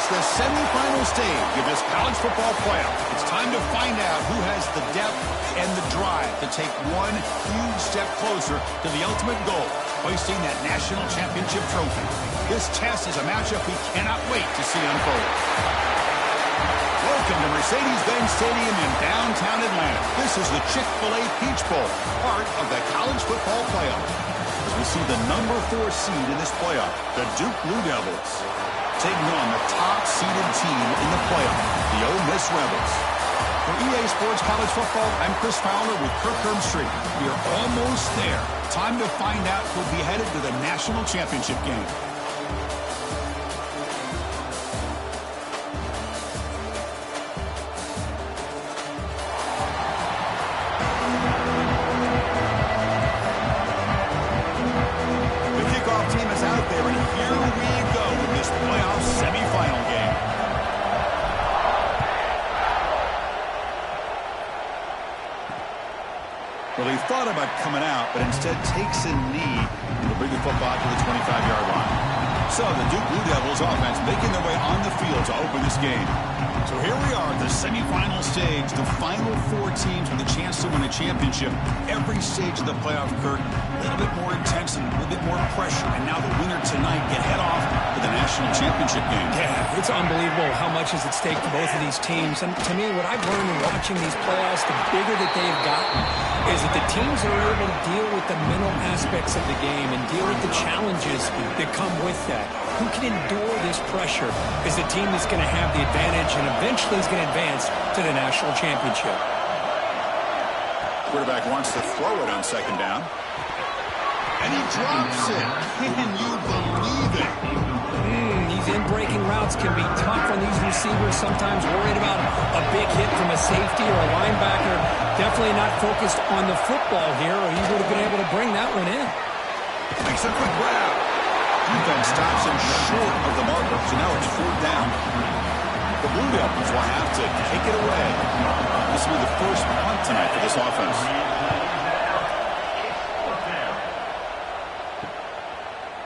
It's the semifinal stage of this college football playoff. It's time to find out who has the depth and the drive to take one huge step closer to the ultimate goal, hoisting that national championship trophy. This test is a matchup we cannot wait to see unfold. Welcome to Mercedes-Benz Stadium in downtown Atlanta. This is the Chick-fil-A Peach Bowl, part of the college football playoff. As we see the number 4 seed in this playoff, the Duke Blue Devils, taking on the top-seeded team in the playoff, the Ole Miss Rebels. For EA Sports College Football, I'm Chris Fowler with Kirk Herbstreit. We are almost there. Time to find out who'll be headed to the national championship game. Well, he thought about coming out, but instead takes a knee to bring the football to the 25-yard line. So the Duke Blue Devils offense making their way on the field to open this game. So here we are at the semifinal stage, the final 4 teams with a chance to win a championship. Every stage of the playoff, Kirk, a little bit more intensity, a little bit more pressure, and now the winner tonight get head off to the national championship game. Yeah, it's unbelievable how much is at stake for both of these teams. And to me, what I've learned in watching these playoffs, the bigger that they've gotten, is that the teams that are able to deal with the mental aspects of the game and deal with the challenges that come with that, who can endure this pressure, is the team that's going to have the advantage and eventually is going to advance to the national championship. Quarterback wants to throw it on second down. And he drops it. Can you believe it? These in-breaking routes can be tough on these receivers, sometimes worried about a big hit from a safety or a linebacker. Definitely not focused on the football here, or he would have been able to bring that one in. Makes a quick grab. Defense stops him short of the marker, so now it's 4th down. The Blue Devils will have to kick it away. This will be the first punt tonight for this offense.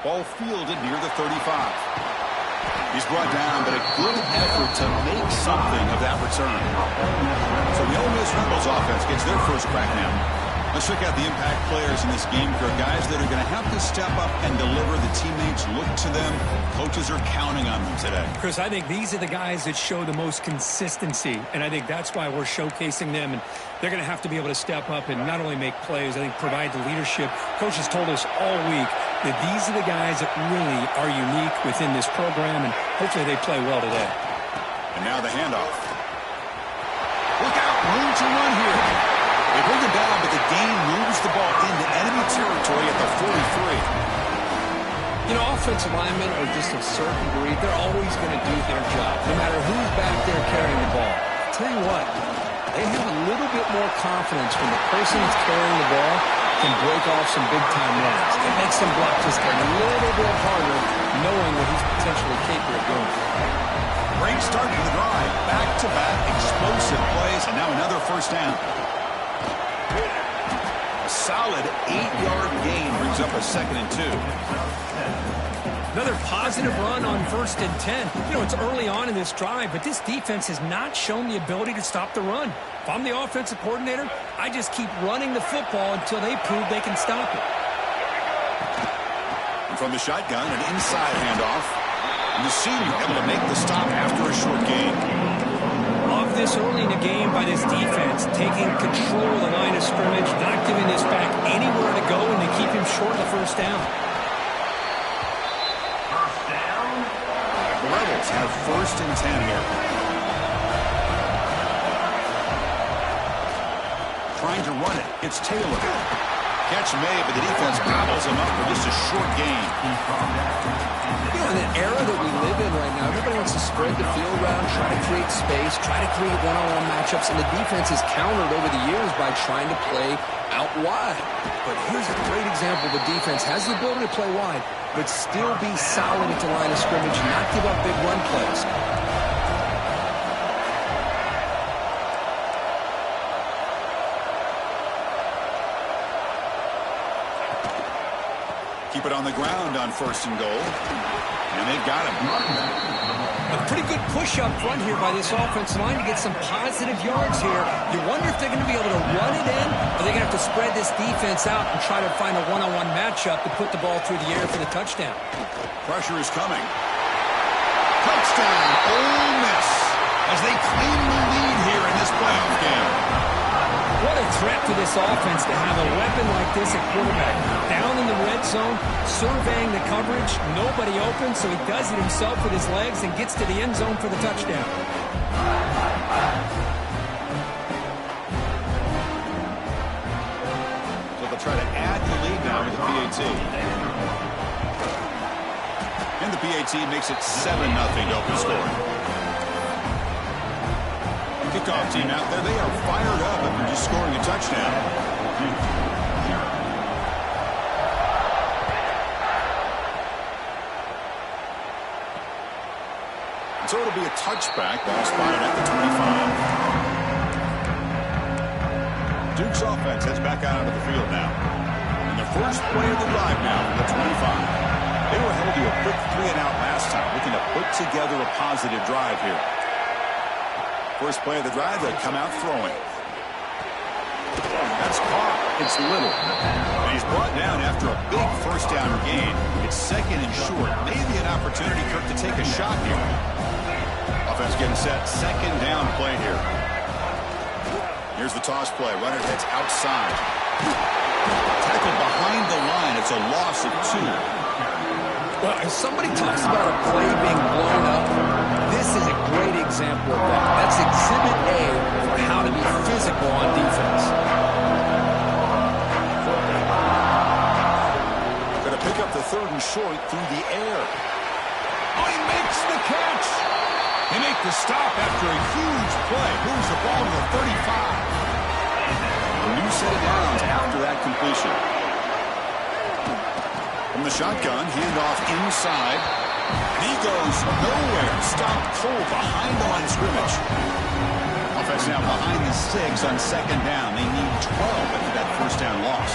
Ball fielded near the 35. He's brought down, but a good effort to make something of that return. So the Ole Miss Rebels offense gets their first crack now. Let's check out the impact players in this game, for guys that are going to have to step up and deliver. The teammates look to them. Coaches are counting on them today. Chris, I think these are the guys that show the most consistency, and I think that's why we're showcasing them. And they're going to have to be able to step up and not only make plays, I think provide the leadership. Coaches told us all week that these are the guys that really are unique within this program, and hopefully they play well today. And now the handoff. Look out, room to run here. They bring it down, but the game moves the ball into enemy territory at the 43. You know, offensive linemen are just a certain breed. They're always going to do their job, no matter who's back there carrying the ball. I'll tell you what, they have a little bit more confidence when the person that's carrying the ball can break off some big-time runs. It makes them block just a little bit harder, knowing what he's potentially capable of doing. Great start to the drive. Back-to-back explosive plays, and now another first down. A solid 8-yard gain brings up a 2nd and 2. Another positive run on 1st and 10. You know, it's early on in this drive, but this defense has not shown the ability to stop the run. If I'm the offensive coordinator, I just keep running the football until they prove they can stop it. And from the shotgun, an inside handoff. And the senior able to make the stop after a short gain. Love this early in the game by this defense, taking control of the line of scrimmage, not giving this back anywhere to go, and they keep him short of the first down. The Rebels have 1st and 10 here. Trying to run it. It's Taylor. Catch made, but the defense gobbles him up for just a short gain. You know, in the era that we live in right now, everybody wants to spread the field around, try to create space, try to create one-on-one matchups, and the defense has countered over the years by trying to play out wide. But here's a great example. The defense has the ability to play wide, but still be solid at the line of scrimmage and not give up big run plays. Keep it on the ground on 1st and goal. And they've got him. A pretty good push up front here by this offensive line to get some positive yards here. You wonder if they're going to be able to run it in, or they're going to have to spread this defense out and try to find a one-on-one matchup to put the ball through the air for the touchdown. Pressure is coming. Touchdown, Ole Miss, as they claim the lead here in this playoff game. What a threat to this offense to have a weapon like this at quarterback. Down in the red zone, surveying the coverage, nobody open, so he does it himself with his legs and gets to the end zone for the touchdown. So they'll try to add the lead now with the PAT. And the PAT makes it 7-0 to open scoring. Kickoff team out there, they are fired up after just scoring a touchdown. So it'll be a touchback. Ball spotted at the 25. Duke's offense heads back out onto the field now. And the first play of the drive now from the 25. They were held to a quick 3-and-out last time, looking to put together a positive drive here. First play of the drive, they come out throwing. That's caught. It's Little. And he's brought down after a big first down gain. It's 2nd and short. Maybe an opportunity, Kirk, to take a shot here. Offense getting set. 2nd down play here. Here's the toss play. Runner heads outside. Tackled behind the line. It's a loss of 2. Well, if somebody talks about a play being blown up, this is a great example of that. That's exhibit A for how to be physical on defense. Going to pick up the 3rd and short through the air. Oh, he makes the catch. They make the stop after a huge play. Moves the ball to the 35. A new set of downs after that completion. From the shotgun, handoff inside. And he goes nowhere. Stopped cold behind the line of scrimmage. Offense now behind the 6 on 2nd down. They need 12 after that first down loss.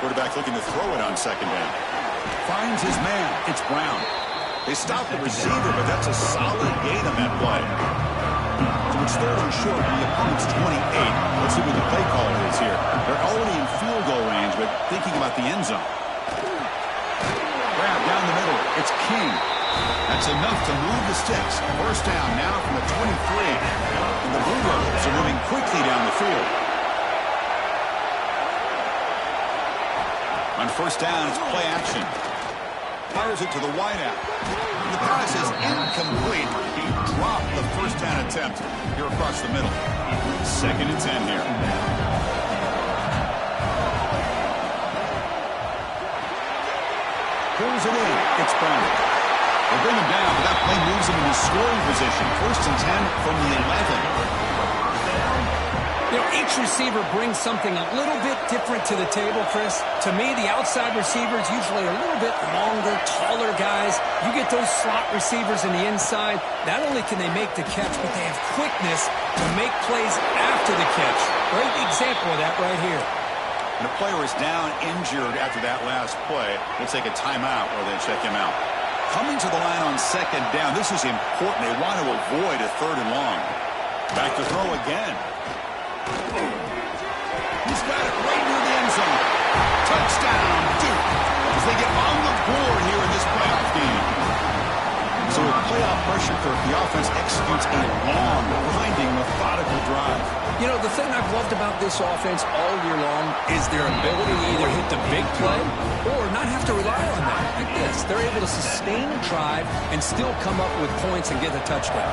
Quarterback looking to throw it on 2nd down. Finds his man. It's Brown. They stop the receiver, but that's a solid gain on that play. So it's 3rd and short from the opponent's 28. Let's see what the play caller is here. They're already in field goal range, but thinking about the end zone. Grab down the middle. It's King. That's enough to move the sticks. First down now from the 23. And the Blue Devils are moving quickly down the field. On first down, it's play action. Fires it to the wideout. The pass is incomplete. He dropped the first down attempt here across the middle. 2nd and 10 here. Pulls it in. It's Brown. They bring him down, but that play moves him into scoring position. 1st and 10 from the 11. You know, each receiver brings something a little bit different to the table, Chris. To me, the outside receivers usually are a little bit longer, taller guys. You get those slot receivers in the inside. Not only can they make the catch, but they have quickness to make plays after the catch. Great example of that right here. And the player is down injured after that last play. They'll take a timeout or they check him out. Coming to the line on 2nd down. This is important. They want to avoid a 3rd and long. Back to throw again. He's got it right near the end zone. Touchdown, Duke, as they get on the board here in this playoff game. So with playoff pressure, the offense executes a long, grinding, methodical drive. You know, the thing I've loved about this offense all year long is their ability to either hit the big play or not have to rely on that. Like this, they're able to sustain a drive and still come up with points and get a touchdown.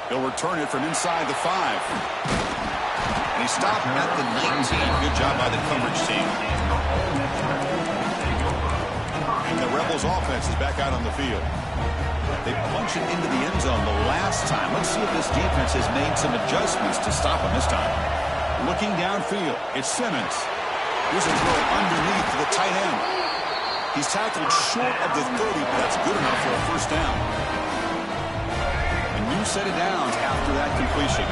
He'll return it from inside the 5. And he stopped at the 19. Good job by the coverage team. And the Rebels offense is back out on the field. They punch it into the end zone the last time. Let's see if this defense has made some adjustments to stop him this time. Looking downfield, it's Simmons. Here's a throw underneath to the tight end. He's tackled short of the 30, but that's good enough for a first down. New set of downs after that completion.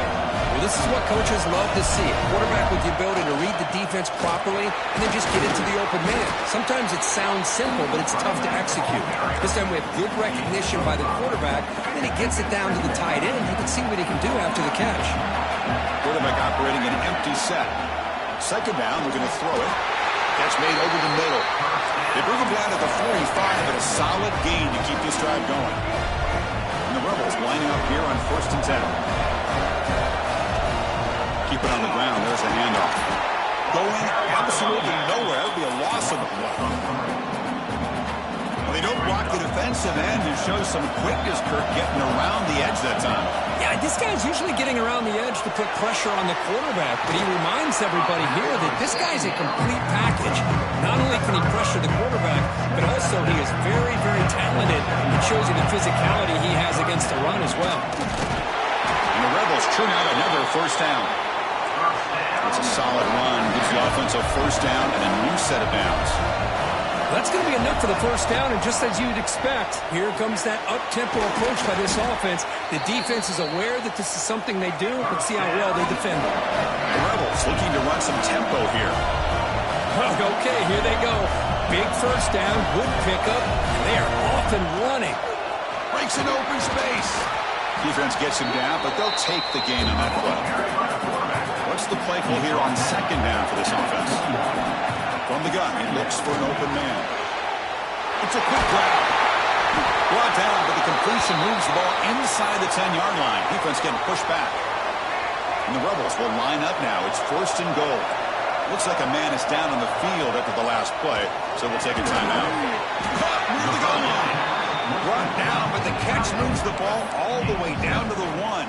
Well, this is what coaches love to see. A quarterback with the ability to read the defense properly and then just get into the open man. Sometimes it sounds simple, but it's tough to execute. This time we have good recognition by the quarterback, then he gets it down to the tight end. You can see what he can do after the catch. Quarterback operating an empty set. Second down, they're going to throw it. Catch made over the middle. They bring him down at the 45, but a solid gain to keep this drive going. And the Rebels lining up here on 1st and 10. Keep it on the ground. There's a handoff. Going absolutely nowhere. That would be a loss of the play. Well, they don't block the defensive end and show some quickness, Kirk, getting around the edge that time. Yeah, this guy's usually getting around the edge to put pressure on the quarterback, but he reminds everybody here that this guy's a complete package. Not only can he pressure the quarterback, but also he is very, very talented. It shows you the physicality he has against the run as well. And the Rebels churn out another 1st down. It's a solid run. Gives the offense a 1st down and a new set of downs. That's going to be enough for the 1st down, and just as you'd expect, here comes that up-tempo approach by this offense. The defense is aware that this is something they do, but see how well they defend it. The Rebels looking to run some tempo here. Okay, here they go. Big 1st down, good pickup, and they are off and running. Breaks an open space. Defense gets him down, but they'll take the gain on that play. What's the play call here on 2nd down for this offense? From the gun, he looks for an open man. It's a quick grab. Brought down, but the completion moves the ball inside the 10-yard line. Defense getting pushed back. And the Rebels will line up now. It's 1st and goal. Looks like a man is down on the field after the last play, so we'll take a timeout. Caught near the goal line. Brought down, but the catch moves the ball all the way down to the 1.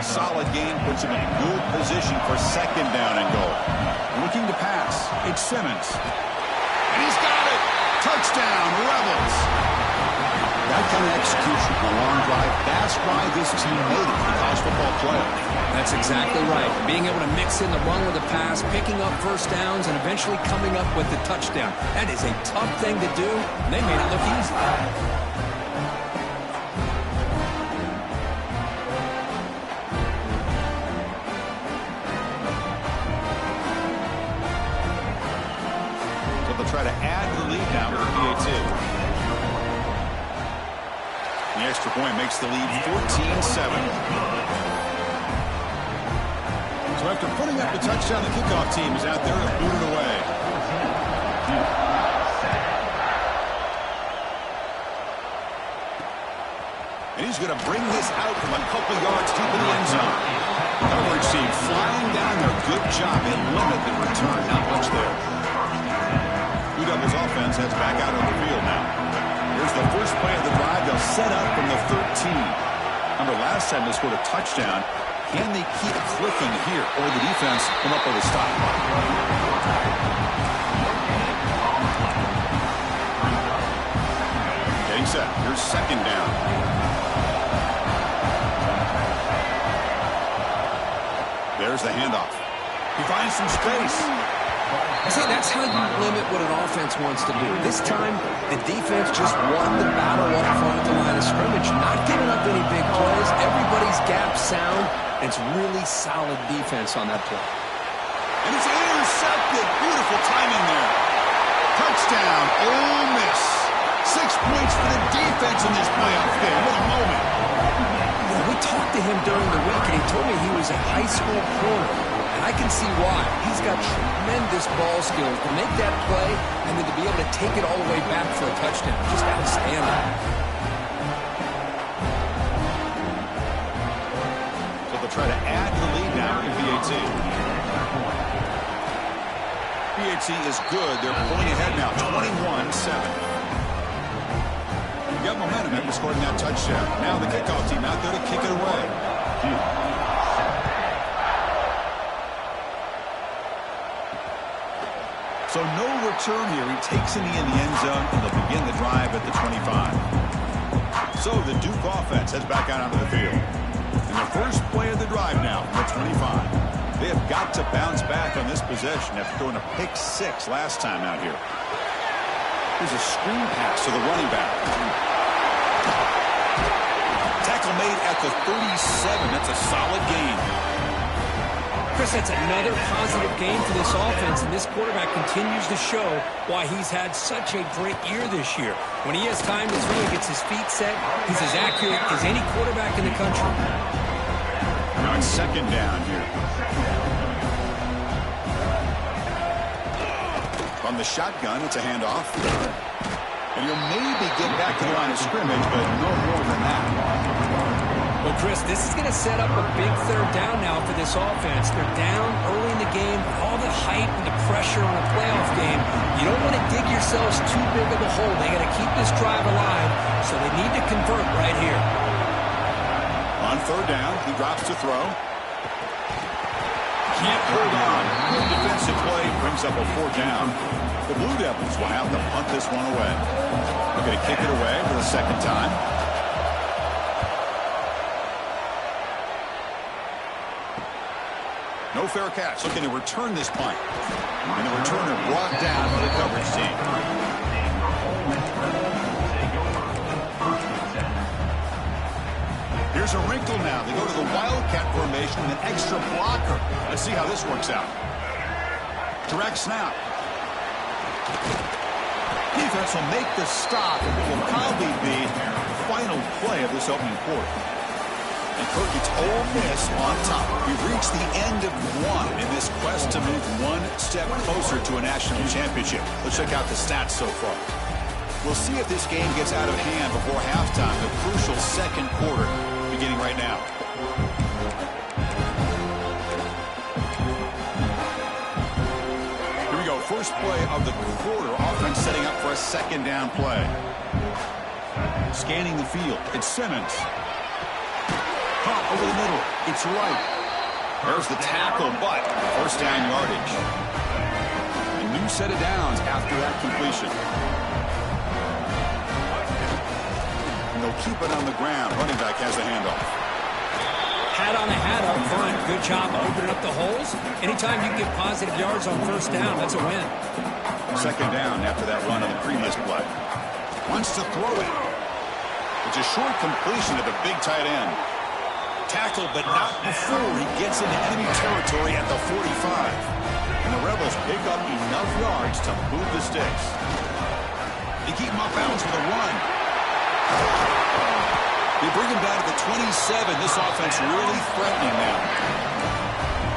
Solid gain puts him in good position for 2nd down and goal. Looking to pass. It's Simmons. And he's got it. Touchdown, Rebels. That kind of execution on a long drive, that's why this team made it to the college football playoff. That's exactly right. Being able to mix in the run with the pass, picking up 1st downs, and eventually coming up with the touchdown. That is a tough thing to do, and they made it look easy. Try to add to the lead now with the PAT. The extra point makes the lead 14-7. So after putting up the touchdown, the kickoff team is out there to boot it away. And he's going to bring this out from a couple yards deep in the end zone. Coverage team flying down there. Good job. They limit the return. Not much there. Blue Devils offense heads back out on the field now. Here's the first play of the drive. They'll set up from the 13. Remember, last time they scored a touchdown. Can they keep clicking here, or the defense come up with a stop? Getting set. Here's 2nd down. There's the handoff. He finds some space. See, that's how you limit what an offense wants to do. This time, the defense just won the battle up front at the line of scrimmage, not giving up any big plays. Everybody's gap sound. It's really solid defense on that play. And it's intercepted. Beautiful timing there. Touchdown, Ole Miss. 6 points for the defense in this playoff game. What a moment. Yeah, we talked to him during the week, and he told me he was a high school corner. I can see why. He's got tremendous ball skills to make that play and then to be able to take it all the way back for a touchdown. Just outstanding. So they'll try to add to the lead now in PAT. PAT is good. They're pulling ahead now, 21-7. You got momentum after scoring that touchdown. Now the kickoff team out there to kick it away. So no return here. He takes it in the end zone, and they'll begin the drive at the 25. So the Duke offense heads back out onto the field. And the first play of the drive now from the 25. They have got to bounce back on this possession after throwing a pick 6 last time out here. Here's a screen pass to the running back. Tackle made at the 37. That's a solid gain. Chris, that's another positive game for this offense, and this quarterback continues to show why he's had such a great year this year. When he has time to throw, he gets his feet set, he's as accurate as any quarterback in the country. Now it's second down here. From the shotgun, it's a handoff. And you'll maybe get back to the line of scrimmage, but no more than that. Well, Chris, this is going to set up a big third down now for this offense. They're down early in the game. All the hype and the pressure on a playoff game. You don't want to dig yourselves too big of a hole. They got to keep this drive alive, so they need to convert right here. On third down, he drops to throw. Can't hold on. Good defensive play brings up a fourth down. The Blue Devils will have to punt this one away. They're going to kick it away for the second time. No fair catch. Looking to return this punt. And the returner brought down by the coverage team. Here's a wrinkle now. They go to the Wildcat formation and an extra blocker. Let's see how this works out. Direct snap. Defense will make the stop, and it will probably be the final play of this opening quarter. And Kirk gets Ole Miss on top. We've reached the end of one in this quest to move one step closer to a national championship. Let's check out the stats so far. We'll see if this game gets out of hand before halftime, the crucial second quarter beginning right now. Here we go. First play of the quarter. Offense setting up for a second down play. Scanning the field. It's Simmons. Pop over the middle. It's right. There's the tackle, but first down yardage. A new set of downs after that completion. And they'll keep it on the ground. Running back has the handoff. Hat on a hat up front. Good job opening up the holes. Anytime you get positive yards on first down, that's a win. Second down after that run on the previous play. Wants to throw it. It's a short completion to the big tight end. Tackle, but not before he gets into enemy territory at the 45. And the Rebels pick up enough yards to move the sticks. They keep him off balance with a run. They bring him down to the 27. This offense really threatening now.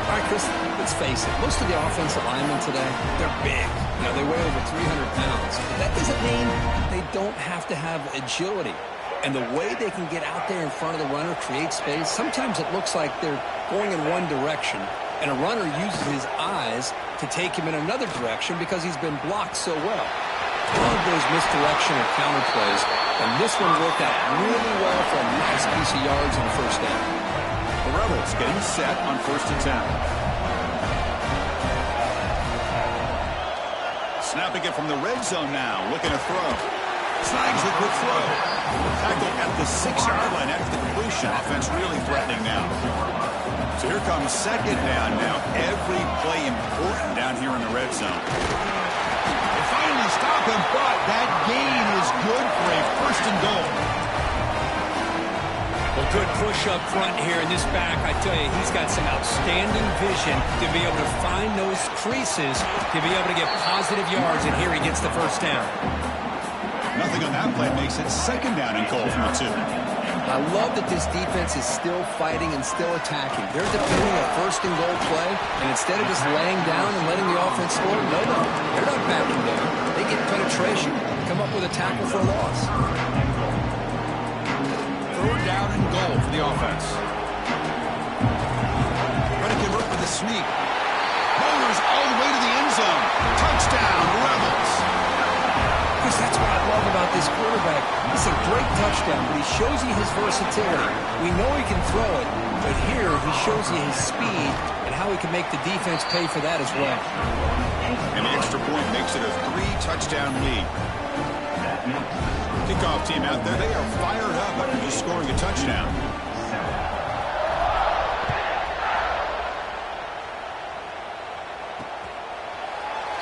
All right, Chris, let's face it. Most of the offensive linemen today, they're big. You know, they weigh over 300 pounds. But that doesn't mean they don't have to have agility. And the way they can get out there in front of the runner, create space, sometimes it looks like they're going in one direction, and a runner uses his eyes to take him in another direction because he's been blocked so well. All of those misdirection or counter plays, and this one worked out really well for a nice piece of yards on first down. The Rebels getting set on first and 10. Snapping it from the red zone now, looking to throw. Snags a good throw. Tackle at the 6-yard line after the completion. Offense really threatening now. So here comes second down now. Every play important down here in the red zone. They finally stop him, but that gain is good for a first and goal. Well, good push up front here in this back. I tell you, he's got some outstanding vision to be able to find those creases, to be able to get positive yards, and here he gets the first down. Nothing on that play makes it second down and goal from the 2. I love that this defense is still fighting and still attacking. They're defending a first and goal play, and instead of just laying down and letting the offense score, no, they're not backing down. They get penetration, come up with a tackle for a loss. Third down and goal for the offense. Running can work with the sneak. Bowlers all the way to the end zone. Touchdown, Rebels. That's what I love about this quarterback. It's a great touchdown, but he shows you his versatility. We know he can throw it, but here he shows you his speed and how he can make the defense pay for that as well. And the extra point makes it a 3-touchdown lead. Kickoff team out there, they are fired up after just scoring a touchdown.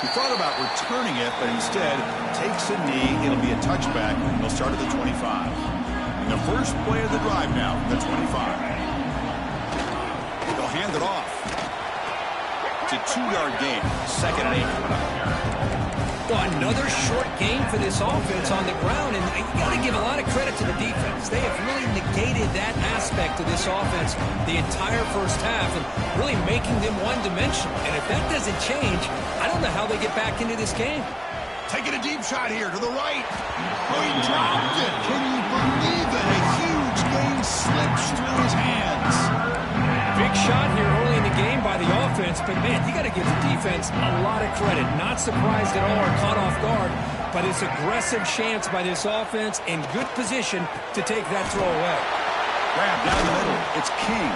He thought about returning it, but instead takes a knee. It'll be a touchback. They'll start at the 25. And the first play of the drive now, the 25. They'll hand it off. It's a 2-yard gain. 2nd and 8 coming up. Another short gain for this offense on the ground, and you got to give a lot of credit to the defense. They have really negated that aspect of this offense the entire first half and really making them one-dimensional. And if that doesn't change, I don't know how they get back into this game. Taking a deep shot here to the right. Oh, he dropped it. Can you believe it? A huge gain slips through his hands. Big shot here early in the game by the offense, but, man, you got to give the defense a lot of credit. Not surprised at all or caught off guard, but it's aggressive chance by this offense in good position to take that throw away. Grab down the middle. It's King.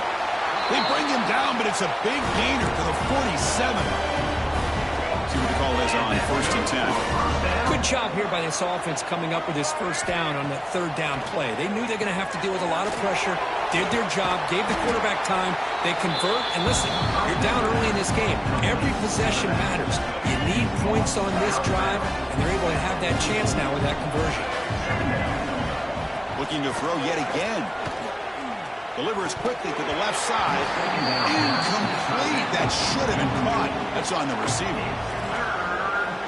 They bring him down, but it's a big gainer to the 47. See what the call is on 1st and 10. Good job here by this offense coming up with this first down on that 3rd down play. They knew they're going to have to deal with a lot of pressure, did their job, gave the quarterback time. They convert, and listen, you're down early in this game. Every possession matters. You need points on this drive, and they're able to have that chance now with that conversion. Looking to throw yet again. Delivers quickly to the left side. Incomplete. That should have been caught. That's on the receiver.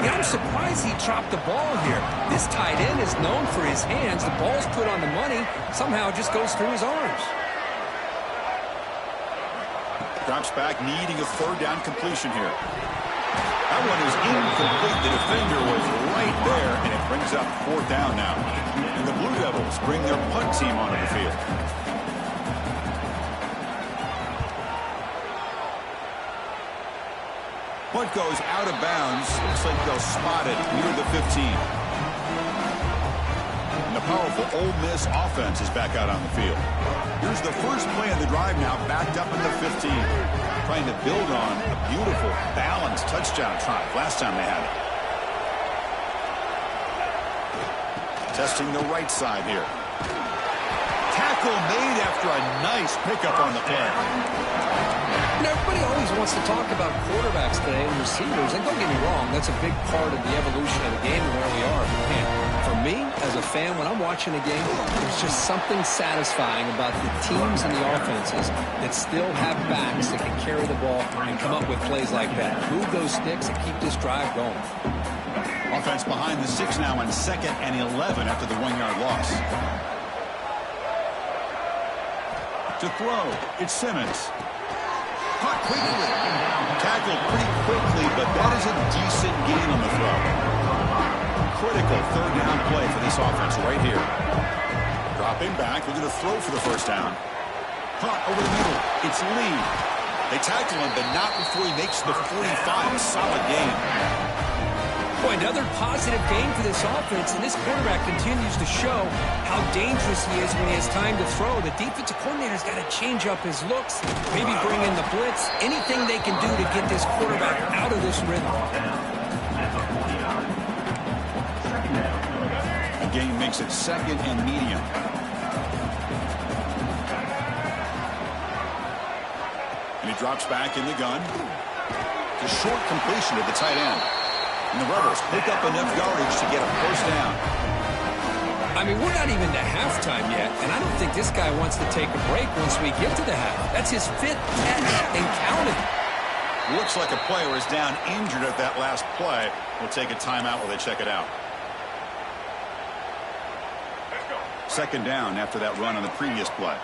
Yeah, I'm surprised he dropped the ball here. This tight end is known for his hands. The ball's put on the money. Somehow it just goes through his arms. Drops back, needing a 3rd down completion here. That one is incomplete. The defender was right there, and it brings up 4th down now. And the Blue Devils bring their punt team onto the field. Punt goes out of bounds. Looks like they'll spot it near the 15. And the powerful Ole Miss offense is back out on the field. Here's the first play of the drive now, backed up in the 15. Trying to build on a beautiful, balanced touchdown drive last time they had it. Testing the right side here. Tackle made after a nice pickup on the play. And everybody always wants to talk about quarterbacks today and receivers, and don't get me wrong, that's a big part of the evolution of the game and where we are. Man, for me, as a fan, when I'm watching a game, there's just something satisfying about the teams and the offenses that still have backs that can carry the ball and come up with plays like that. Move those sticks and keep this drive going. Offense behind the 6 now on 2nd and 11 after the 1-yard loss. To throw, it's Simmons. Caught quickly. Tackled pretty quickly, but that is a decent gain on the throw. Critical 3rd down play for this offense right here. Dropping back. They're going to throw for the 1st down. Caught over the middle. It's Lee. They tackle him, but not before he makes the 45. A solid gain. Boy, another positive game for this offense, and this quarterback continues to show how dangerous he is when he has time to throw. The defensive coordinator's got to change up his looks, maybe bring in the blitz, anything they can do to get this quarterback out of this rhythm. The game makes it 2nd and medium. And he drops back in the gun. The short completion to the tight end. And the Rebels pick up enough yardage to get a 1st down. I mean, we're not even to halftime yet, and I don't think this guy wants to take a break once we get to the half. That's his 5th catch and counting. Looks like a player is down injured at that last play. We'll take a timeout while they check it out. 2nd down after that run on the previous play.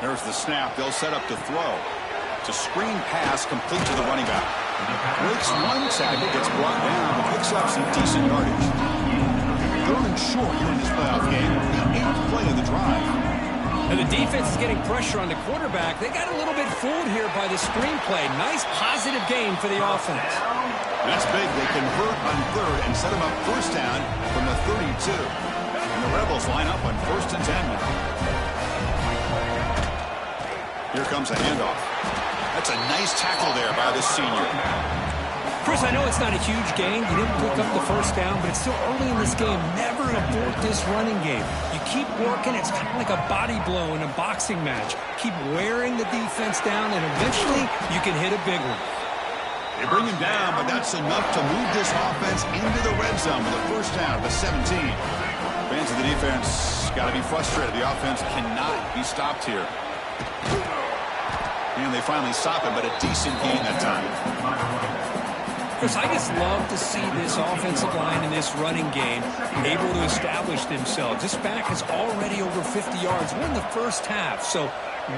There's the snap. They'll set up to throw. It's a screen pass complete to the running back. Breaks one tackle, gets brought down, but picks up some decent yardage. 3rd and short here in this playoff game. The 8th play of the drive. And the defense is getting pressure on the quarterback. They got a little bit fooled here by the screen play. Nice positive game for the offense. That's big. They convert on 3rd and set them up 1st down from the 32. And the Rebels line up on 1st and 10 now. Here comes a handoff. That's a nice tackle there by the senior. Chris, I know it's not a huge gain. You didn't pick up the 1st down, but it's still early in this game. Never abort this running game. You keep working. It's kind of like a body blow in a boxing match. Keep wearing the defense down, and eventually you can hit a big one. They bring him down, but that's enough to move this offense into the red zone with a 1st down at the 17. Fans of the defense got to be frustrated. The offense cannot be stopped here. And they finally stop him, but a decent gain that time. Chris, I just love to see this offensive line in this running game able to establish themselves. This back is already over 50 yards. We're in the first half, so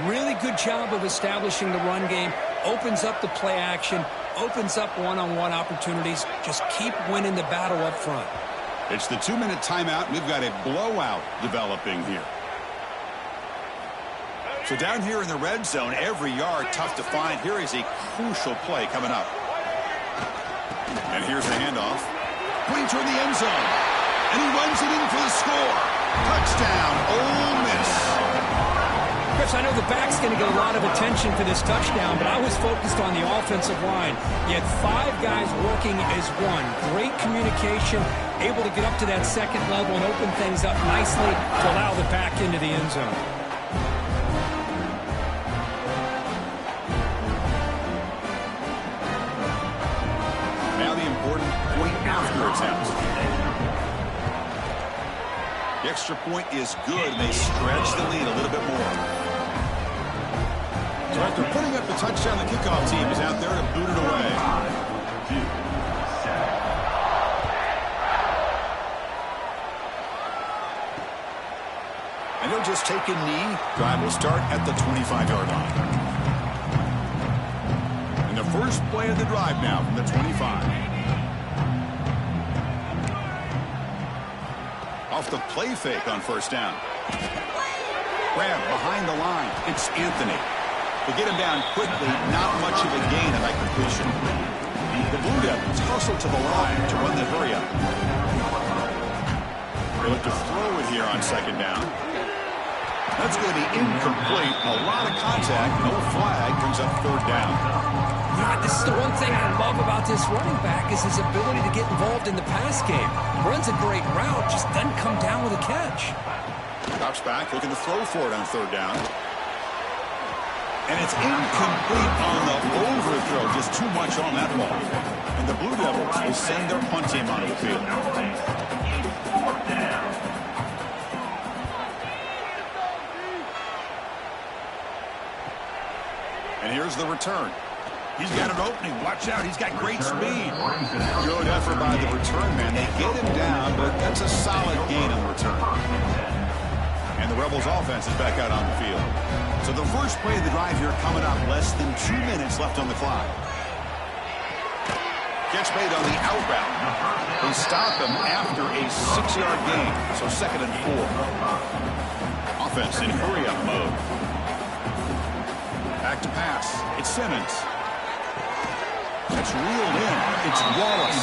really good job of establishing the run game. Opens up the play action, opens up one-on-one opportunities. Just keep winning the battle up front. It's the 2-minute timeout. We've got a blowout developing here. So down here in the red zone, every yard tough to find. Here is a crucial play coming up. And here's the handoff. Pointing toward the end zone. And he runs it in for the score. Touchdown, Ole Miss. Chris, I know the back's going to get a lot of attention for this touchdown, but I was focused on the offensive line. You had 5 guys working as one. Great communication, able to get up to that second level and open things up nicely to allow the back into the end zone. Now the important point after attempt. The extra point is good, and they stretch the lead a little bit more. So after putting up the touchdown, the kickoff team is out there to boot it away. And he'll just take a knee. Drive will start at the 25-yard line. And the first play of the drive now from the 25. Off the play fake on first down. Grab behind the line. It's Anthony. They get him down quickly. Not much of a gain on that completion. The Blue Devils hustle to the line to run the hurry up. They look to throw it here on second down. That's going to be incomplete. A lot of contact. No flag. Brings up third down. Yeah, this is the one thing I love about this running back is his ability to get involved in the pass game. Runs a great route, just doesn't come down with a catch. Drops back, looking to throw for it on third down. And it's incomplete on the overthrow. Just too much on that ball. And the Blue Devils will send their punt team onto the field. And here's the return. He's got an opening. Watch out. He's got great speed. Good effort by the return man. They get him down, but that's a solid gain on the return. And the Rebels offense is back out on the field. So the first play of the drive here coming up. Less than 2 minutes left on the clock. Catch made on the out route. They stop him after a 6-yard gain. So 2nd and 4. Offense in hurry-up mode. Back to pass. It's Simmons. That's reeled in. It's Wallace.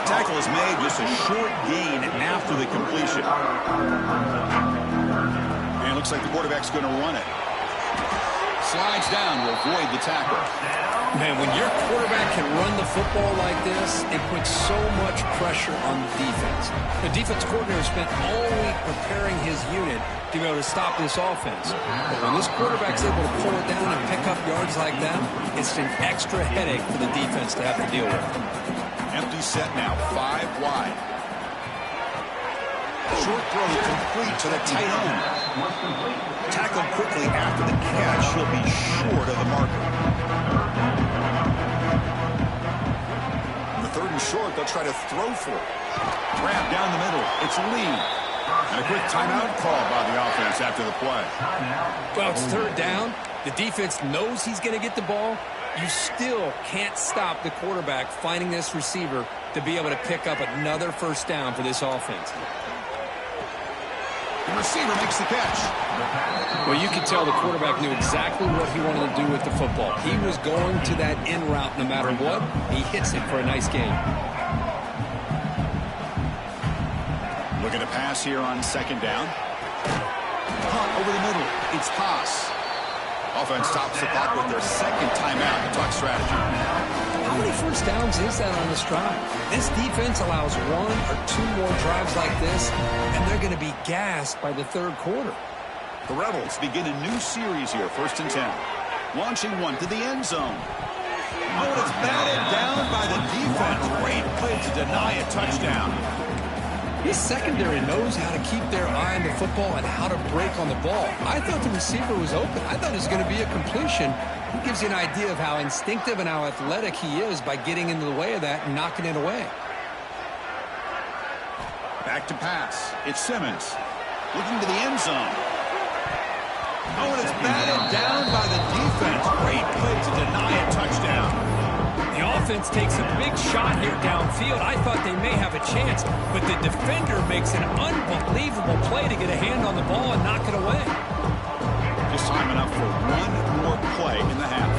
Tackle is made, just a short gain after the completion. And it looks like the quarterback's going to run it. Slides down to avoid the tackle. Man, when your quarterback can run the football like this, it puts so much pressure on the defense. The defense coordinator spent all week preparing his unit to be able to stop this offense. But when this quarterback's able to pull it down and pick up yards like that, it's an extra headache for the defense to have to deal with. Empty set now, 5 wide. Short throw complete to the tight end. Tackled quickly after the catch. He'll be short of the marker. On the 3rd and short, they'll try to throw for it. Grab down the middle. It's Lee. And a quick timeout call by the offense after the play. Well, it's 3rd down. The defense knows he's going to get the ball. You still can't stop the quarterback finding this receiver to be able to pick up another first down for this offense. The receiver makes the catch. Well, you could tell the quarterback knew exactly what he wanted to do with the football. He was going to that in route no matter what. He hits it for a nice gain. Looking to pass here on 2nd down. Punt over the middle. It's Haas. Offense stops the clock with their 2nd timeout to talk strategy. How many first downs is that on this drive? This defense allows 1 or 2 more drives like this, and they're going to be gassed by the 3rd quarter. The Rebels begin a new series here, 1st and 10. Launching one to the end zone. Oh, it's batted down by the defense. Great play to deny a touchdown. This secondary knows how to keep their eye on the football and how to break on the ball. I thought the receiver was open. I thought it was going to be a completion. It gives you an idea of how instinctive and how athletic he is by getting into the way of that and knocking it away. Back to pass. It's Simmons. Looking to the end zone. Oh, and it's batted down by the defense. Great play to deny a touchdown. The offense takes a big shot here downfield. I thought they may have a chance, but the defender makes an unbelievable play to get a hand on the ball and knock it away. Just time enough for one more play in the half.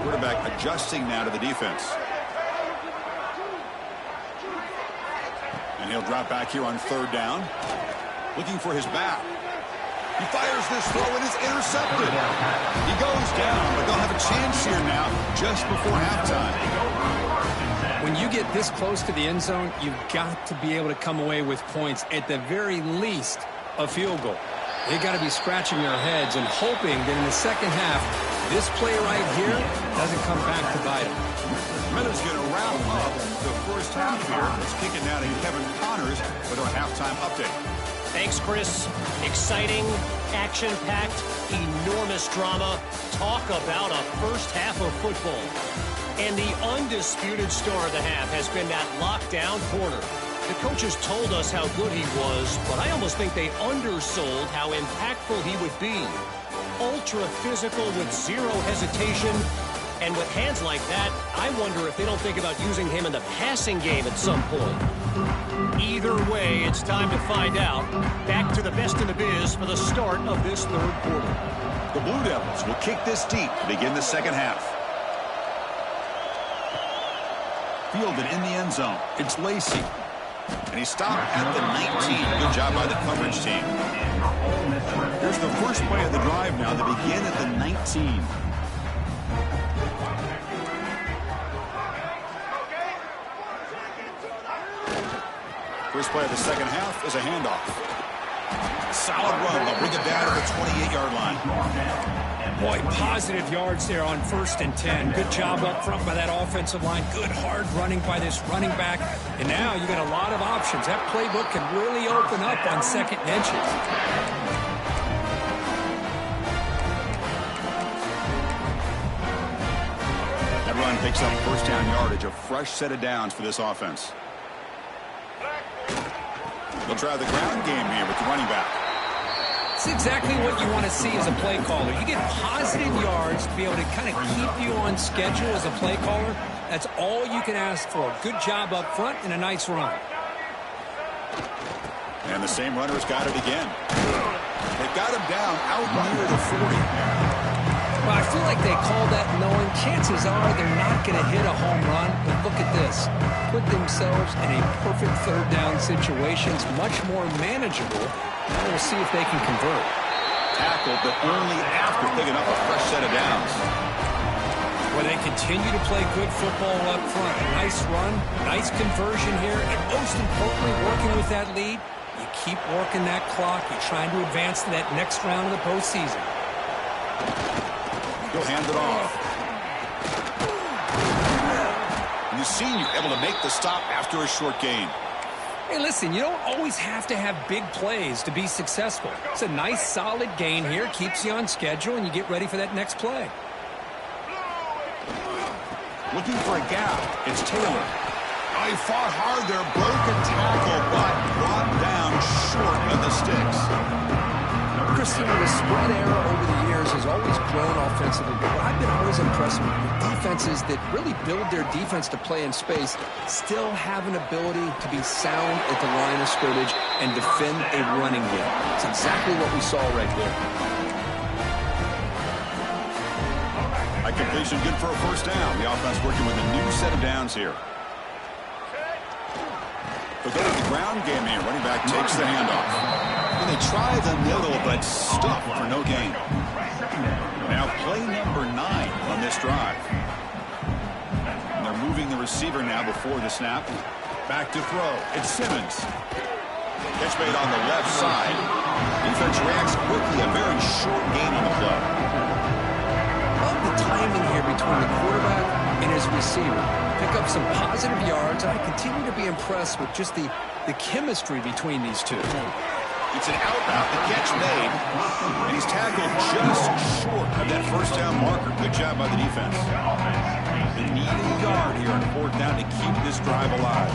Quarterback adjusting now to the defense. And he'll drop back here on third down. Looking for his back. He fires this throw and is intercepted. He goes down, but they'll have a chance here now just before halftime. When you get this close to the end zone, you've got to be able to come away with points. At the very least, a field goal. They got to be scratching their heads and hoping that in the second half, this play right here doesn't come back to bite them. Miller's going to wrap up the first half here. Let's kick it now to Kevin Connors with our halftime update. Thanks, Chris. Exciting, action-packed, enormous drama. Talk about a first half of football. And the undisputed star of the half has been that lockdown corner. The coaches told us how good he was, but I almost think they undersold how impactful he would be. Ultra physical with zero hesitation. And with hands like that, I wonder if they don't think about using him in the passing game at some point. Either way, it's time to find out. Back to the best in the biz for the start of this third quarter. The Blue Devils will kick this deep to begin the second half. Fielded in the end zone. It's Lacey. And he stopped at the 19. Good job by the coverage team. Here's the first play of the drive now. They begin at the 19. First play of the second half is a handoff. Solid run. They'll bring it down to the 28-yard line. Boy, positive yards there on 1st and 10. Good job up front by that offensive line. Good hard running by this running back. And now you got a lot of options. That playbook can really open up on second and inches. That run picks up first down yardage. A fresh set of downs for this offense. They'll try the ground game here with the running back. It's exactly what you want to see as a play caller. You get positive yards to be able to kind of keep you on schedule as a play caller. That's all you can ask for. Good job up front and a nice run. And the same runner's got it again. They've got him down out near the 40. Well, I feel like they call that knowing chances are they're not going to hit a home run. But look at this. Put themselves in a perfect third down situation. It's much more manageable. Now we'll see if they can convert. Tackled, but only after picking up a fresh set of downs. Well, they continue to play good football up front. A nice run, nice conversion here, and most importantly, working with that lead, you keep working that clock. You're trying to advance to that next round of the postseason. He'll hand it off. And the senior able to make the stop after a short gain. Hey, listen, you don't always have to have big plays to be successful. It's a nice, solid gain here. Keeps you on schedule, and you get ready for that next play. Looking for a gap. It's Taylor. Oh, he fought hard there. Broke a tackle, but brought down short of the sticks. Christine, the spread era over the years has always grown offensively, but what I've been always impressed with defenses that really build their defense to play in space still have an ability to be sound at the line of scrimmage and defend a running game. It's exactly what we saw right there. A completion good for a first down. The offense working with a new set of downs here. But then at the ground game here, running back takes the handoff. And they try the middle, but stuck for no gain. Now play number 9 on this drive. And they're moving the receiver now before the snap. Back to throw. It's Simmons. Catch made on the left side. Defense reacts quickly. A very short gain on the play. Love the timing here between the quarterback and his receiver. Pick up some positive yards, and I continue to be impressed with just the chemistry between these two. It's an outbound, the catch made, and he's tackled just short of that first down marker. Good job by the defense. They need a yard here on fourth down to keep this drive alive.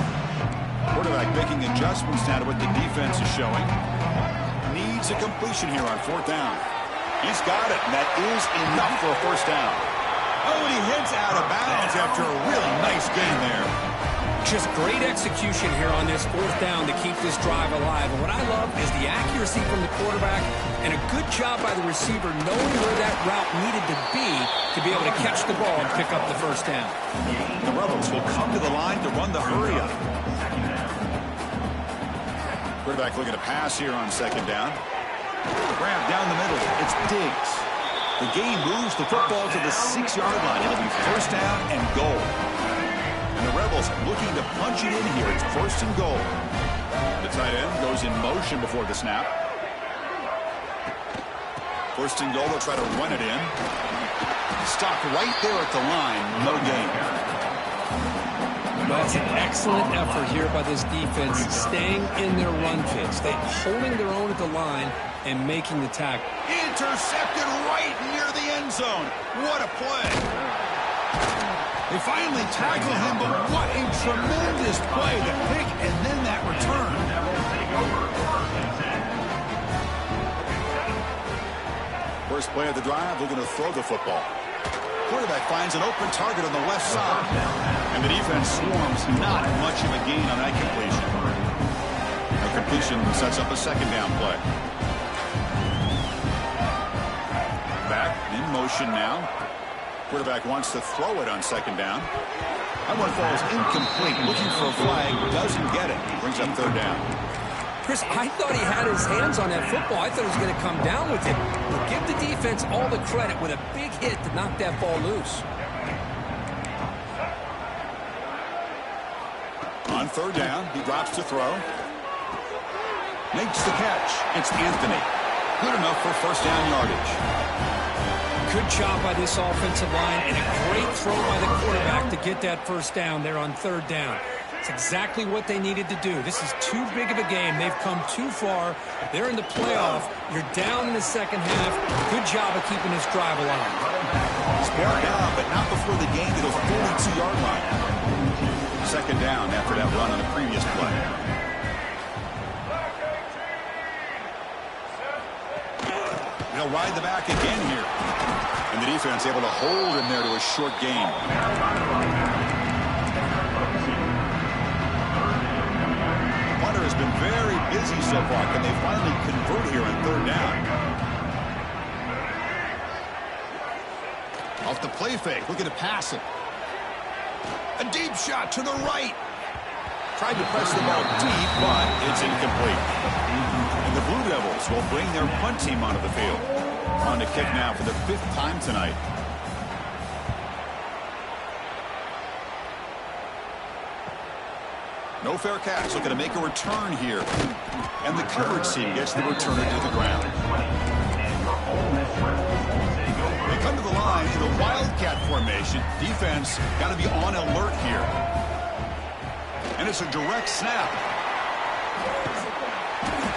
Quarterback making adjustments now to what the defense is showing. Needs a completion here on fourth down. He's got it, and that is enough for a first down. Oh, and he heads out of bounds after a really nice gain there. Just great execution here on this fourth down to keep this drive alive. And what I love is the accuracy from the quarterback and a good job by the receiver knowing where that route needed to be able to catch the ball and pick up the first down. The Rebels will come to the line to run the hurry up. Quarterback looking to pass here on second down. Grab down the middle. It's Diggs. The game moves the football to the 6-yard line. It'll be first down and goal. And the Rebels looking to punch it in here. It's first and goal. The tight end goes in motion before the snap. First and goal, they'll try to run it in. Stopped right there at the line. No gain. That's an excellent effort here by this defense, staying in their run fits. They're holding their own at the line and making the tackle. Intercepted right near the end zone. What a play. They finally tackle him, but what a tremendous play. The pick and then that return. First play of the drive, looking to throw the football. Quarterback finds an open target on the left side. And the defense swarms, not much of a gain on that completion. The completion sets up a second down play. Back in motion now. Quarterback wants to throw it on second down. That one falls incomplete. Looking for a flag, doesn't get it. Brings up third down. Chris, I thought he had his hands on that football. I thought he was going to come down with it. But give the defense all the credit with a big hit to knock that ball loose. On third down, he drops to throw. Makes the catch. It's Anthony. Good enough for first down yardage. Good job by this offensive line and a great throw by the quarterback to get that first down there on third down. It's exactly what they needed to do. This is too big of a game. They've come too far. They're in the playoff. You're down in the second half. Good job of keeping this drive alive. He's brought down, but not before the game to the 42-yard line. Second down after that run on the previous play. They'll ride the back again here. And the defense able to hold him there to a short gain. Hunter has been very busy so far. Can they finally convert here on third down? Off the play fake, looking to pass it. A deep shot to the right. Tried to press the ball deep, but it's incomplete. And the Blue Devils will bring their punt team onto the field. On to kick now for the 5th time tonight. No fair catch, looking to make a return here. And the coverage team gets the returner to the ground. They come to the line in a wildcat formation. Defense got to be on alert here. And it's a direct snap.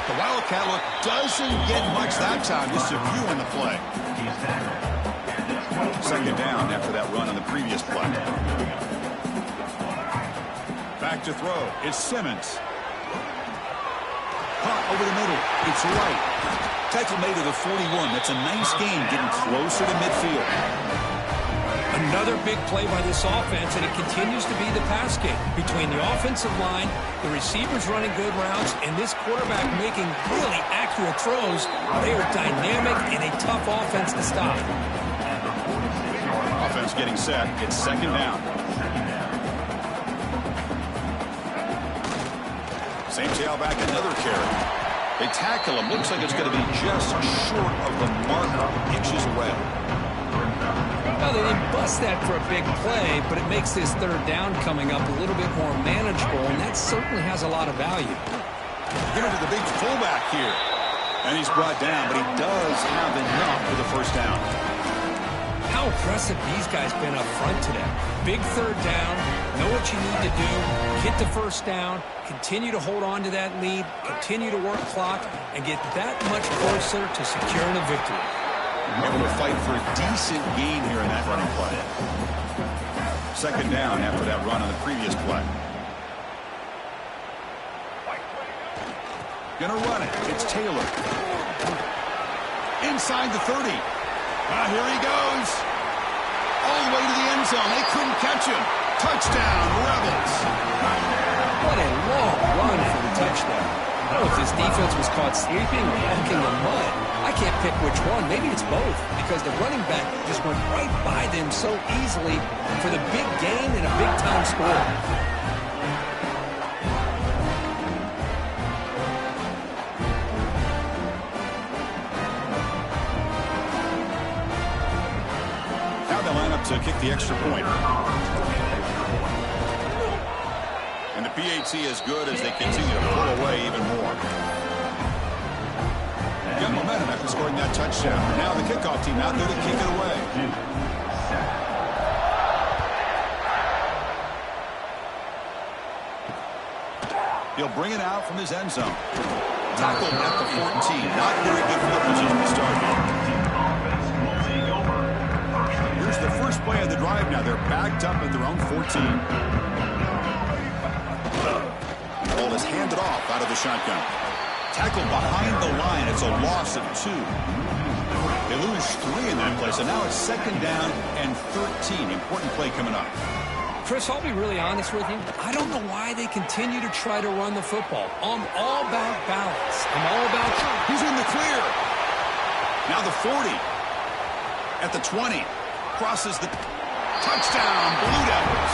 The wildcat look doesn't get much that time. Just a few on the play. Second down after that run on the previous play. Back to throw. It's Simmons. Caught over the middle. It's right. Tackle made to the 41. That's a nice game, getting closer to midfield. Another big play by this offense, and it continues to be the pass game. Between the offensive line, the receivers running good routes, and this quarterback making really accurate throws. They are dynamic and a tough offense to stop. Offense getting set. It's second down. Same tailback, another carry. They tackle him. Looks like it's going to be just short of the marker. Inches away. Well, they didn't bust that for a big play, but it makes this third down coming up a little bit more manageable, and that certainly has a lot of value. Give it to the big fullback here. And he's brought down, but he does have enough for the first down. how impressive these guys been up front today. Big third down, know what you need to do, get the first down, continue to hold on to that lead, continue to work clock, and get that much closer to securing a victory. Able to fight for a decent gain here in that running play. Second down after that run on the previous play. Gonna run it. It's Taylor. Inside the 30. Here he goes. All the way to the end zone. They couldn't catch him. Touchdown, Rebels. What a long run for the touchdown. I don't know if this defense was caught sleeping or walking the mud. I can't pick which one. Maybe it's both, because the running back just went right by them so easily for the big gain and a big-time score. To kick the extra point. And the PAT is good as they continue to pull away even more. Got momentum after scoring that touchdown. Now the kickoff team out there to kick it away. He'll bring it out from his end zone. Tackled at the 14. Not very good for the position to start here. The first play of the drive now. They're backed up at their own 14. Ball is handed off out of the shotgun. Tackled behind the line. It's a loss of 2. They lose 3 in that play. So now it's second down and 13. Important play coming up. Chris, I'll be really honest with you. I don't know why they continue to try to run the football. I'm all about balance. I'm all about... He's in the clear. Now the 40. At the 20. Crosses the touchdown, Blue Devils.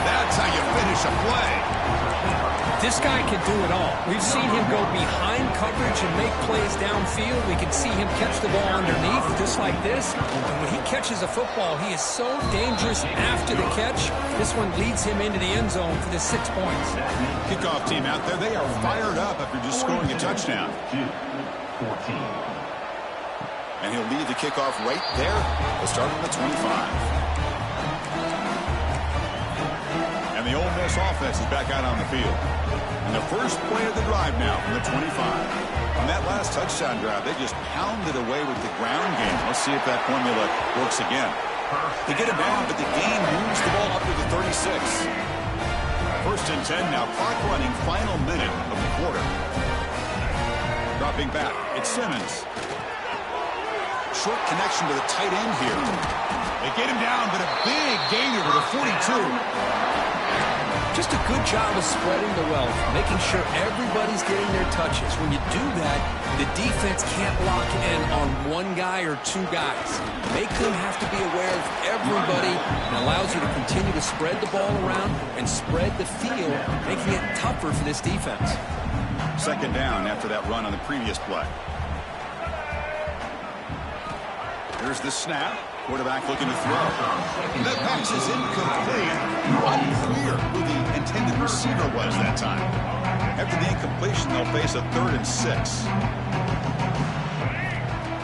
That's how you finish a play. This guy can do it all. We've seen him go behind coverage and make plays downfield. We can see him catch the ball underneath just like this. And when he catches a football, he is so dangerous after the catch. This one leads him into the end zone for the 6 points. Kickoff team out there, they are fired up after just scoring a touchdown. 14. And he'll lead the kickoff right there. We'll start on the 25. And the Ole Miss offense is back out on the field. And the first play of the drive now from the 25. On that last touchdown drive, they just pounded away with the ground game. Let's see if that formula works again. They get him down, but the game moves the ball up to the 36. First and 10 now. Clock running, final minute of the quarter. Dropping back, it's Simmons. Short connection to the tight end here. They get him down, but a big gainer to the 42. Just a good job of spreading the wealth, making sure everybody's getting their touches. When you do that, the defense can't lock in on one guy or 2 guys. Make them have to be aware of everybody, and allows you to continue to spread the ball around and spread the field, making it tougher for this defense. Second down after that run on the previous play. Here's the snap. Quarterback looking to throw. That pass is incomplete. Unclear who the intended receiver was that time. After the incompletion, they'll face a 3rd and 6.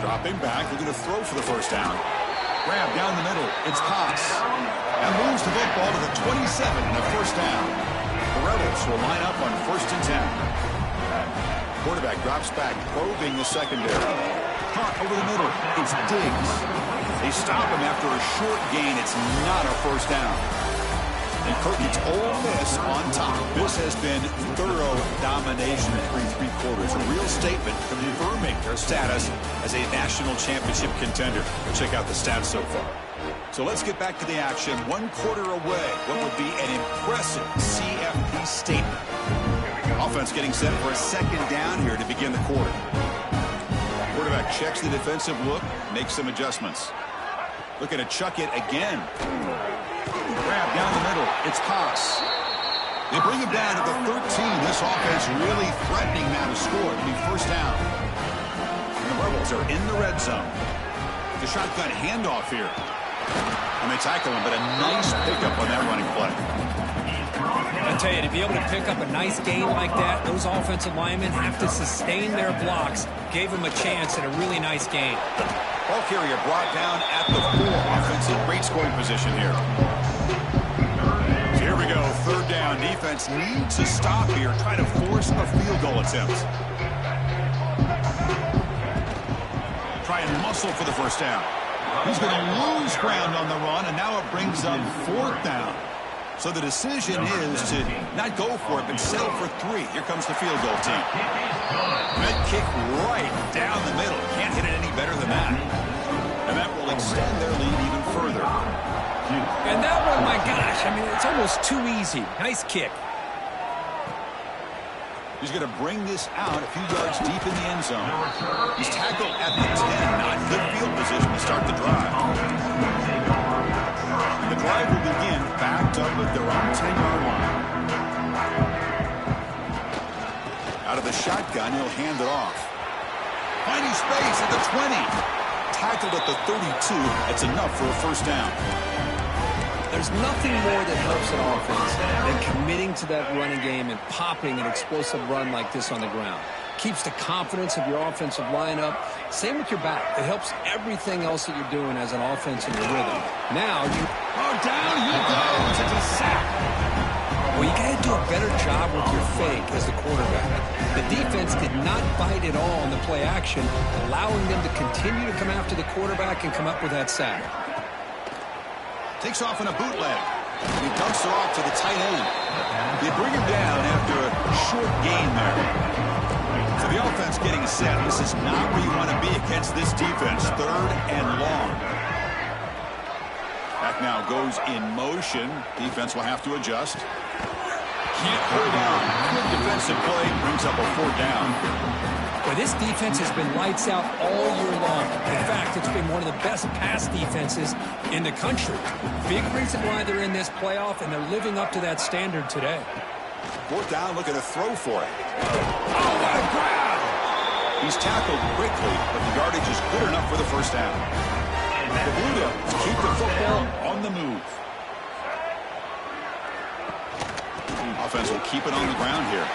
Dropping back, looking to throw for the first down. Grab down the middle. It's Haas. And moves the football to the 27 and a first down. The Rebels will line up on 1st and 10. Quarterback drops back, probing the secondary. Caught over the middle. It's Diggs. They stop him after a short gain. It's not a first down. And Kirk, it's Ole Miss on top. This has been thorough domination through 3 quarters. A real statement confirming their status as a national championship contender. We'll check out the stats so far. So let's get back to the action. 1 quarter away. What would be an impressive CFP statement. Offense getting set for a second down here to begin the quarter. Quarterback checks the defensive look, makes some adjustments. Looking to chuck it again. Grab down the middle. It's Haas. They bring him down to the 13. This offense really threatening now to score. It'll be first down. And the Rebels are in the red zone. The shotgun handoff here. And they tackle him, but a nice pickup on that running play. I tell you, to be able to pick up a nice gain like that, those offensive linemen have to sustain their blocks. Gave him a chance at a really nice gain. Ball carrier brought down at the 4. Offense in great scoring position here. So here we go. Third down. Defense needs to stop here. Try to force a field goal attempt. Try and muscle for the first down. He's going to lose ground on the run, and now it brings up 4th down. So the decision is to not go for it, but settle for 3. Here comes the field goal team. Good kick right down the middle. Can't hit it any better than that. And that will extend their lead even further. And that one, my gosh, I mean, it's almost too easy. Nice kick. He's going to bring this out a few yards deep in the end zone. He's tackled at the 10. Not good field position to start the drive. The drive will begin backed up at their own 10-yard line. Out of the shotgun, he'll hand it off. Finding space at the 20. Tackled at the 32. That's enough for a first down. There's nothing more that helps an offense than committing to that running game and popping an explosive run like this on the ground. Keeps the confidence of your offensive lineup. Same with your back. It helps everything else that you're doing as an offense in your rhythm. Now you... Oh, down he goes. It's a sack. Well, you got to do a better job with your fake as the quarterback. The defense did not bite at all on the play action, allowing them to continue to come after the quarterback and come up with that sack. Takes off in a bootleg. He dumps it off to the tight end. They bring him down after a short gain there. So the offense getting set. This is not where you want to be against this defense. 3rd and long. Back now goes in motion. Defense will have to adjust. Can't hold on. Good defensive play. Brings up a 4th down. Well, this defense has been lights out all year long. In fact, it's been one of the best pass defenses in the country. Big reason why they're in this playoff, and they're living up to that standard today. 4th down, looking to throw for it. Oh, what a grab! He's tackled quickly, but the yardage is good enough for the first down. The Blue Devils keep the football on the move. Offense will keep it on the ground here.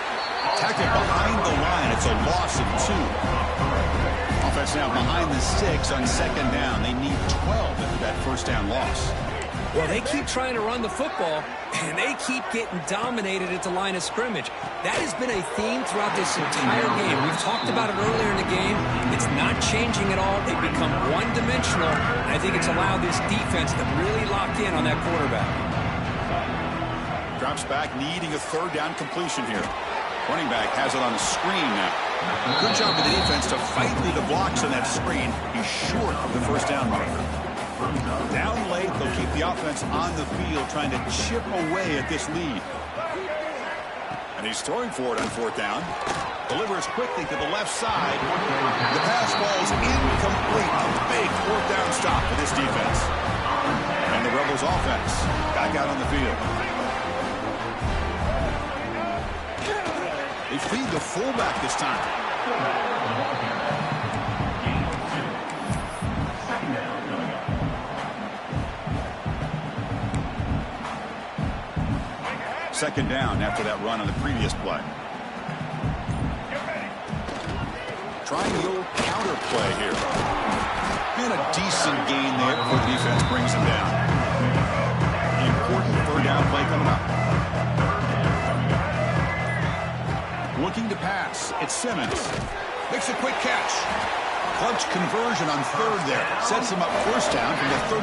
Tackled behind the line. It's a loss of 2. Offense now behind the 6 on 2nd down. They need 12 after that first down loss. Well, they keep trying to run the football, and they keep getting dominated at the line of scrimmage. That has been a theme throughout this entire game. We've talked about it earlier in the game. It's not changing at all. They've become one-dimensional, and I think it's allowed this defense to really lock in on that quarterback. Drops back, needing a 3rd down completion here. Running back has it on the screen now. Good job of the defense to fight through the blocks on that screen. He's short of the first down marker. Down late, they'll keep the offense on the field, trying to chip away at this lead. And he's throwing for it on 4th down. Delivers quickly to the left side. The pass falls incomplete. A big 4th down stop for this defense. And the Rebels offense back out on the field. They feed the fullback this time. Second down after that run on the previous play. Trying the old counter play here. And a decent gain there before the defense brings him down. The important 3rd down play coming up. Looking to pass. It's Simmons. Makes a quick catch. Clutch conversion on 3rd there. Sets him up first down from the 31.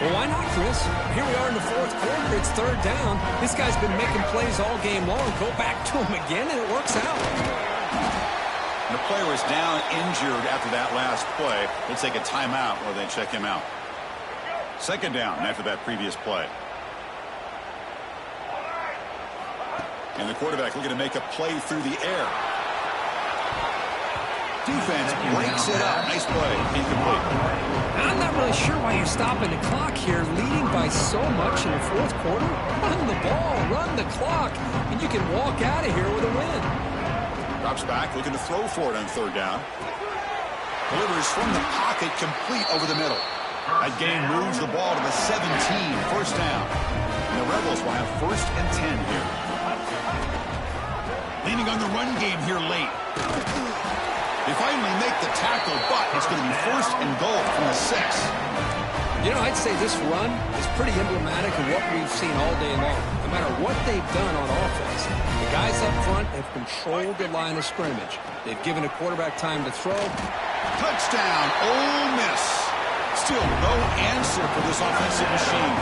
Well, why not, Chris? Here we are in the 4th quarter. It's 3rd down. This guy's been making plays all game long. Go back to him again, and it works out. The player is down injured after that last play. They'll take a timeout while they check him out. Second down after that previous play. And the quarterback looking to make a play through the air. Defense breaks it up. Nice play. Incomplete. I'm not really sure why you're stopping the clock here, leading by so much in the 4th quarter. Run the ball, run the clock, and you can walk out of here with a win. Drops back, looking to throw for it on 3rd down. Delivers from the pocket, complete over the middle. That gain moves the ball to the 17, first down. And the Rebels will have 1st and 10 here. Leaning on the run game here late. They finally make the tackle, but it's going to be first and goal from the 6. You know, I'd say this run is pretty emblematic of what we've seen all day long. No matter what they've done on offense, the guys up front have controlled the line of scrimmage. They've given a quarterback time to throw. Touchdown, Ole Miss. Still no answer for this offensive machine.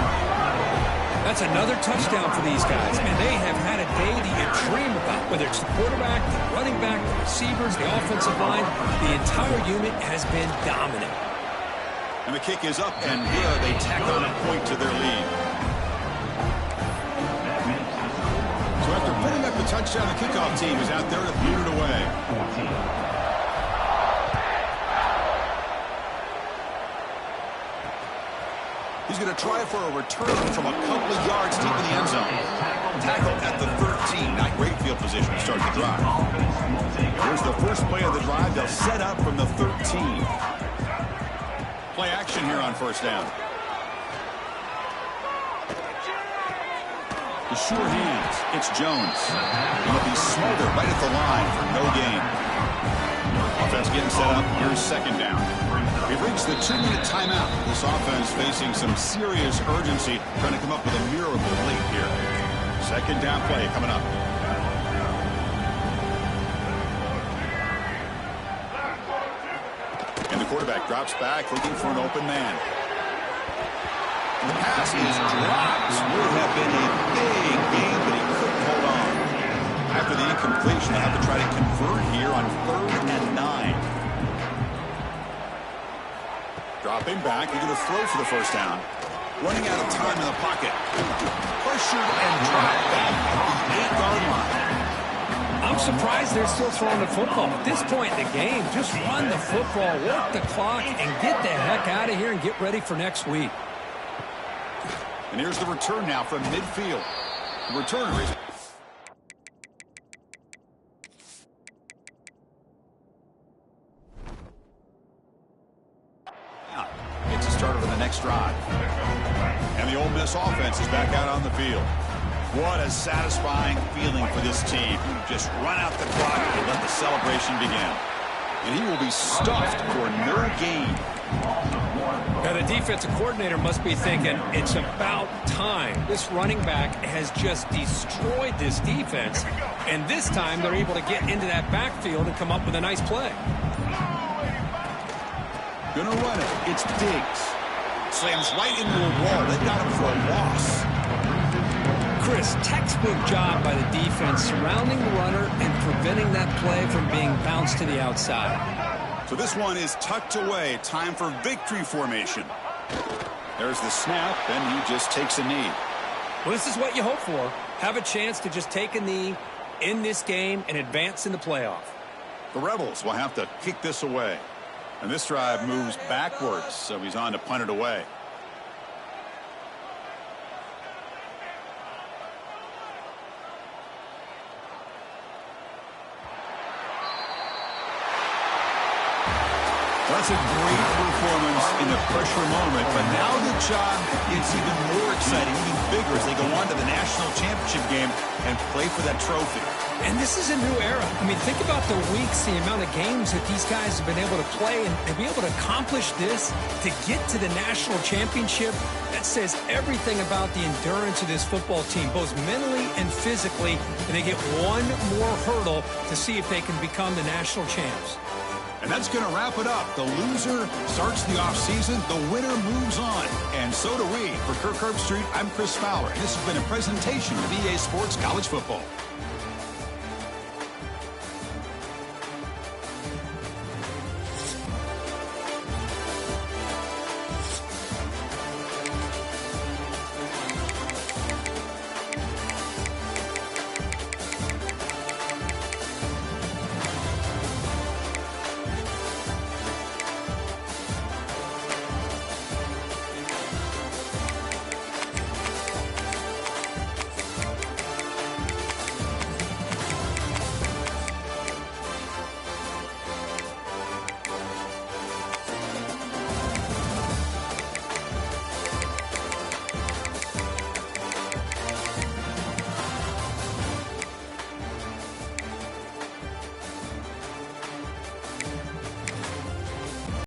That's another touchdown for these guys, and they have had a day that you dream about, whether it's the quarterback, the running back, the receivers, the offensive line. The entire unit has been dominant. And the kick is up, and here they tack on a point to their lead. So after putting up the touchdown, the kickoff team is out there to boot it away. He's going to try for a return from a couple of yards deep in the end zone. Tackle at the 13. Not great field position to start the drive. Here's the first play of the drive. They'll set up from the 13. Play action here on first down. The sure hands. It's Jones. He'll be smothered right at the line for no gain. Offense getting set up. Here's second down. We've reached the 2-minute timeout. This offense facing some serious urgency, trying to come up with a miracle late here. Second down play coming up. And the quarterback drops back, looking for an open man. And the pass is dropped. Would have been a big game, but he couldn't hold on. After the incompletion, they'll have to try to convert here on 3rd and 9. Dropping back, he's going to throw for the first down. Running out of time in the pocket. Pressured and dropped back at the 8-yard line. I'm surprised they're still throwing the football. At this point in the game, just run the football, work the clock, and get the heck out of here and get ready for next week. And here's the return now from midfield. The returner is... Gets a starter for the next drive. And the Ole Miss offense is back out on the field. What a satisfying feeling for this team. Just run out the clock and let the celebration begin. And he will be stuffed for no gain. Now, the defensive coordinator must be thinking, it's about time. This running back has just destroyed this defense. And this time, they're able to get into that backfield and come up with a nice play. Gonna run it. It's Diggs. Slams right into a wall. They got him for a loss. Chris, textbook job by the defense surrounding the runner and preventing that play from being bounced to the outside. So this one is tucked away. Time for victory formation. There's the snap, and he just takes a knee. Well, this is what you hope for. Have a chance to just take a knee in this game and advance in the playoff. The Rebels will have to kick this away. And this drive moves backwards, so he's on to punt it away. That's a great performance in the pressure moment, but now the job gets even more exciting, even bigger as they go on to the national championship game and play for that trophy. And this is a new era. I mean, think about the weeks, the amount of games that these guys have been able to play and be able to accomplish this to get to the national championship. That says everything about the endurance of this football team, both mentally and physically. And they get one more hurdle to see if they can become the national champs. And that's going to wrap it up. The loser starts the offseason. The winner moves on. And so do we. For Kirk Herbstreit, I'm Chris Fowler. And this has been a presentation of EA Sports College Football.